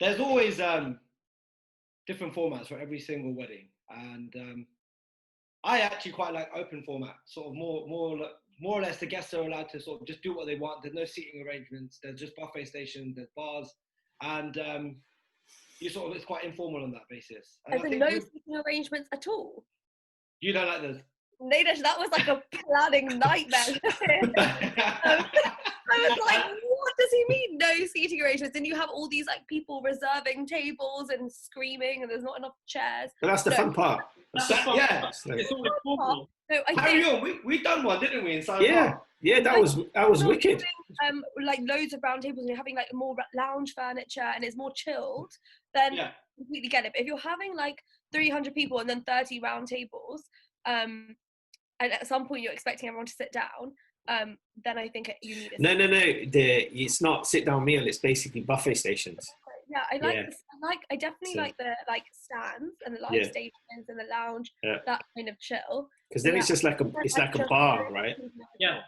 there's always different formats for every single wedding, and I actually quite like open format, sort of more or less the guests are allowed to sort of just do what they want. There's no seating arrangements. There's just buffet stations. There's bars, and you sort of it's quite informal on that basis. And As in no seating arrangements at all. You don't like those? Nadesh, that was like a planning nightmare. I was like, what does he mean, no seating arrangements? And you have all these like people reserving tables and screaming, and there's not enough chairs. But that's the fun part. Yeah. It's all important. No, Carry on. We done one, didn't we? In Yeah, that was wicked. Like loads of round tables, and you're having like more lounge furniture, and it's more chilled. Then completely get it. But if you're having like 300 people and then 30 round tables, and at some point you're expecting everyone to sit down, then I think you need No. It's not sit down meal. It's basically buffet stations. Yeah, I definitely like the like stands and the light stations and the lounge. Yeah. That kind of chill. Because then it's just like a bar, right? Yeah.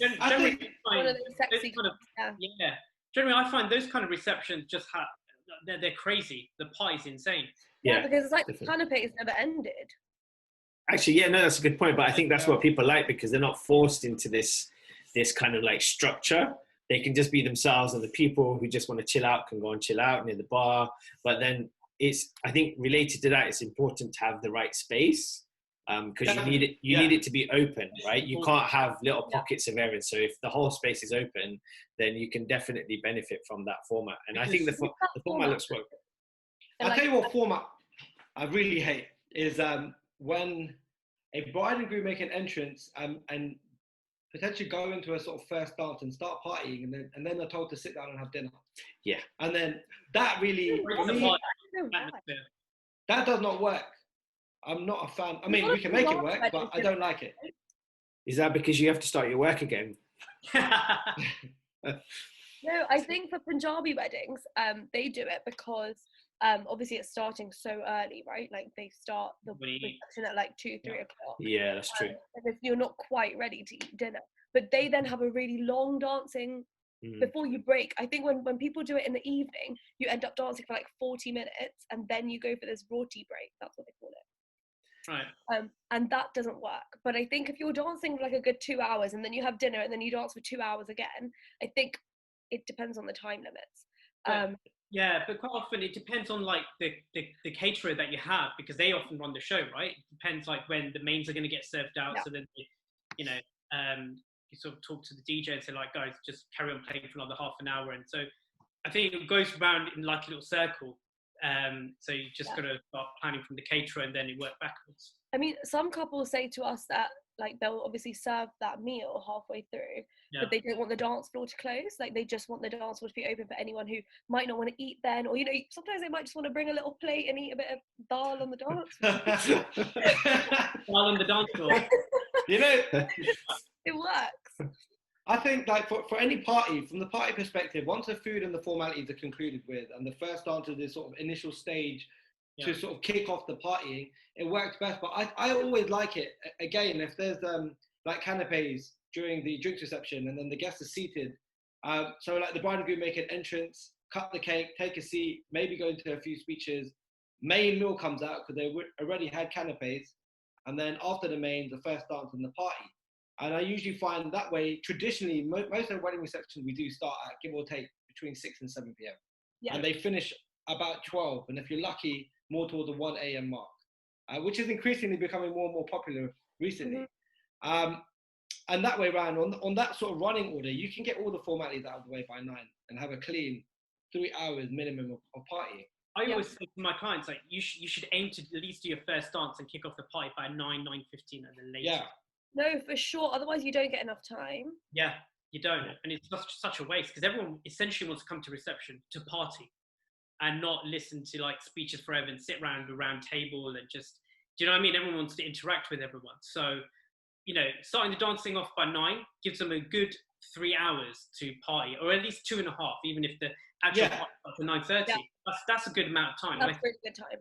Generally, one of those sexy Generally, I find those kind of receptions just they're crazy. The pie's insane. Yeah, because it's like the canapes never ended. Actually, that's a good point. But I think that's what people like, because they're not forced into this kind of like structure. They can just be themselves, and the people who just want to chill out can go and chill out near the bar. But then I think related to that, it's important to have the right space, because you need it to be open, right? You can't have little pockets of areas. So if the whole space is open, then you can definitely benefit from that format. And I think the format looks good. I'll tell you what format I really hate is when a bride and groom make an entrance and potentially go into a sort of first dance and start partying, and then they're told to sit down and have dinner. Yeah. And then that really, that does not work. I'm not a fan. I mean, we can make it work, but I don't like it. Is that because you have to start your work again? No, I think for Punjabi weddings, they do it because obviously it's starting so early, right? Like they start the reception at like 2-3 o'clock. Yeah, that's true. And if you're not quite ready to eat dinner, but they then have a really long dancing before you break. I think when people do it in the evening, you end up dancing for like 40 minutes, and then you go for this roti break. That's what they call it. Right. And that doesn't work. But I think if you're dancing for like a good 2 hours, and then you have dinner, and then you dance for 2 hours again, I think it depends on the time limits. Yeah, but quite often it depends on like the caterer that you have, because they often run the show, right? It depends like when the mains are going to get served out. So then, you sort of talk to the DJ and say like, guys, just carry on playing for another half an hour. And so I think it goes around in like a little circle. So you just got to start planning from the caterer, and then you work backwards. I mean, some couples say to us that like they'll obviously serve that meal halfway through, but they don't want the dance floor to close. Like they just want the dance floor to be open for anyone who might not want to eat then, or sometimes they might just want to bring a little plate and eat a bit of dal on the dance floor. Dal on the dance floor. It works. I think like for any party, from the party perspective, once the food and the formalities are concluded with, and the first dance is this sort of initial stage to sort of kick off the partying, it works best. But I always like it, again, if there's like canapes during the drinks reception, and then the guests are seated. So like the bride and groom make an entrance, cut the cake, take a seat, maybe go into a few speeches. Main meal comes out because they already had canapes. And then after the main, the first dance and the party. And I usually find that way, traditionally, most of the wedding receptions we do start at, give or take, between 6 and 7 p.m. Yeah. And they finish about 12. And if you're lucky, more towards the 1 a.m. mark, which is increasingly becoming more and more popular recently. Mm-hmm. And that way around, on that sort of running order, you can get all the formalities out of the way by 9 and have a clean 3 hours minimum of partying. I always say to my clients, like, you should aim to at least do your first dance and kick off the party by 9:15, and then later. Yeah. No, for sure. Otherwise, you don't get enough time. Yeah, you don't. And it's such a waste, because everyone essentially wants to come to reception to party and not listen to like speeches forever and sit around a round table and just, do you know what I mean? Everyone wants to interact with everyone. So, starting the dancing off by 9 gives them a good 3 hours to party, or at least 2.5, even if the actual party starts at 9:30. Yeah. That's a good amount of time. That's a really good time.